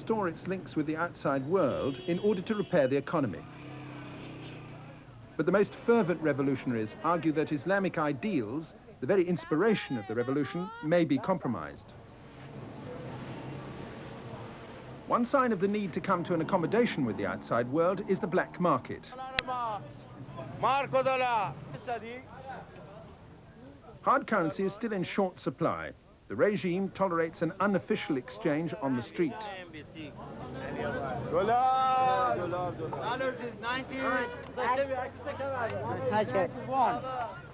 restore its links with the outside world in order to repair the economy. But the most fervent revolutionaries argue that Islamic ideals, the very inspiration of the revolution, may be compromised. One sign of the need to come to an accommodation with the outside world is the black market. Hard currency is still in short supply. The regime tolerates an unofficial exchange on the street.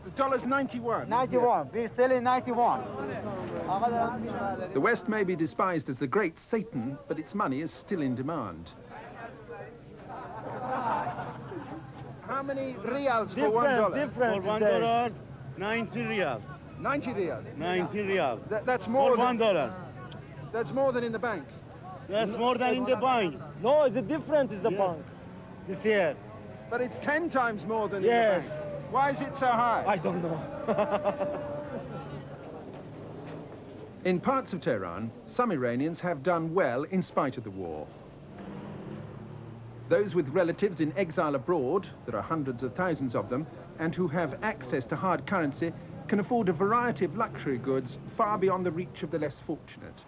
The dollar's 91. 91. We're still in 91. The West may be despised as the great Satan, but its money is still in demand. How many riyals for $1? Different. For $1, 90 riyals. 90 riyals. 90 riyals. That's more for $1. That's more than in the bank. That's more than in the bank. No, the difference is the bank this year. But it's 10 times more than in the Yes. bank. Why is it so high? I don't know. In parts of Tehran, some Iranians have done well in spite of the war. Those with relatives in exile abroad, there are hundreds of thousands of them, and who have access to hard currency, can afford a variety of luxury goods far beyond the reach of the less fortunate.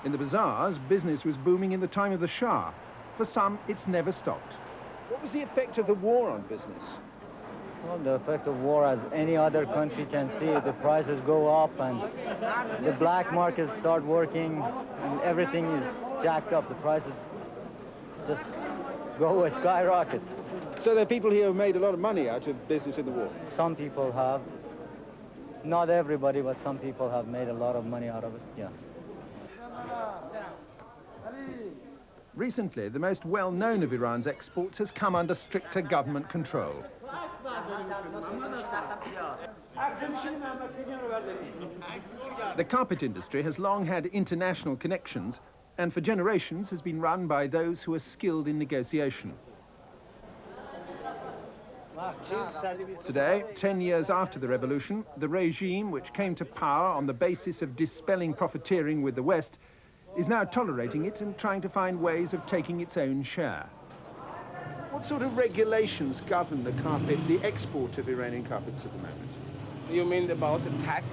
In the bazaars, business was booming in the time of the Shah. For some, it's never stopped. What was the effect of the war on business? Well, the effect of war, as any other country can see, the prices go up and the black markets start working and everything is jacked up. The prices just go skyrocket. So there are people here who made a lot of money out of business in the war. Some people have. Not everybody, but some people have made a lot of money out of it, yeah. Recently, the most well-known of Iran's exports has come under stricter government control. The carpet industry has long had international connections and for generations has been run by those who are skilled in negotiation. Today, 10 years after the revolution, the regime, which came to power on the basis of dispelling profiteering with the West, is now tolerating it and trying to find ways of taking its own share. What sort of regulations govern the export of Iranian carpets at the moment? You mean about the tax?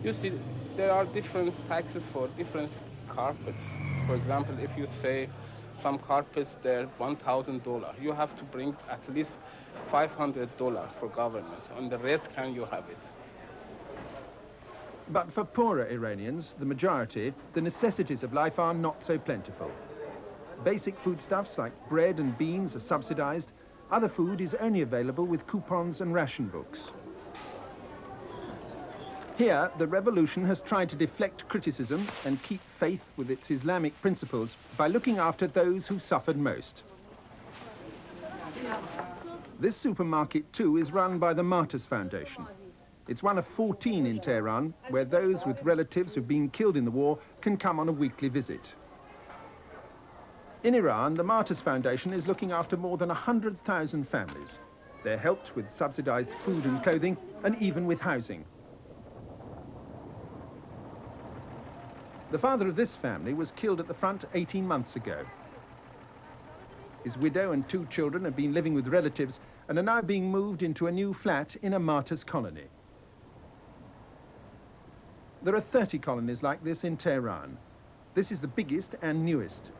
You see, there are different taxes for different carpets. For example, if you say some carpets, they're $1,000, you have to bring at least $500 for government. On the rest, can you have it? But for poorer Iranians, the majority, the necessities of life are not so plentiful. Basic foodstuffs like bread and beans are subsidized. Other food is only available with coupons and ration books. Here, the revolution has tried to deflect criticism and keep faith with its Islamic principles by looking after those who suffered most. This supermarket, too, is run by the Martyrs Foundation. It's one of 14 in Tehran, where those with relatives who've been killed in the war can come on a weekly visit. In Iran, the Martyrs Foundation is looking after more than 100,000 families. They're helped with subsidized food and clothing, and even with housing. The father of this family was killed at the front 18 months ago. His widow and 2 children have been living with relatives and are now being moved into a new flat in a martyrs' colony. There are 30 colonies like this in Tehran. This is the biggest and newest.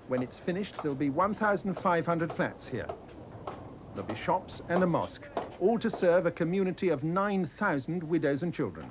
When it's finished, there'll be 1,500 flats here. There'll be shops and a mosque, all to serve a community of 9,000 widows and children.